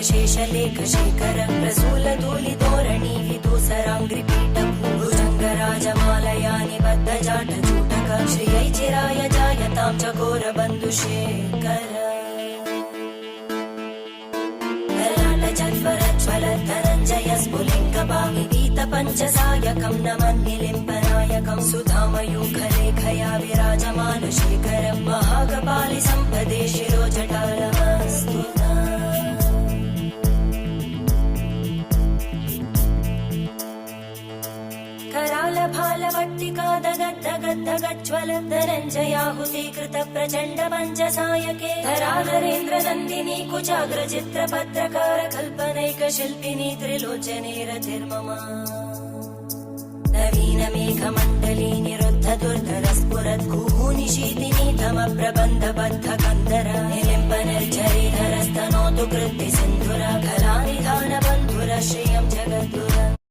शेषलेखशेखर प्रसूलधूलिधोरणि विदूसराङ्घ्रिपीठ भुजङ्गराजमालया निबद्धजाटचूटक श्रियै चिराय जायतां चकोरबन्धुशेखर ललाटचत्वरज्वलद्धनञ्जय स्फुलिङ्गपाविवीतपञ्चसायकं नमन्निलिम्पनायकं सुधामयूखलेखया विराजमानशेखरं महाकपालि सम्पदे शिरोजटालमस्तु करालभालवट्टिकादगद्दगद्दगज्ज्वलद्धनञ्जयाहुतीकृत प्रचण्ड पञ्चसायके धराधरेन्द्रनन्दिनी कुचाग्रचित्रपत्रकार कल्पनैकशिल्पिनी त्रिलोचने रतिर्मम नवीनमेघमण्डली निरुद्ध दुर्धरस्फुरद्गूनिशीतिनी तमप्रबन्धबद्धकन्दर निलिम्बनिर्झरीधरस्तनोतु कृत्तिसिन्धुर कलानिधानबन्धुर श्रियं जगद्गुर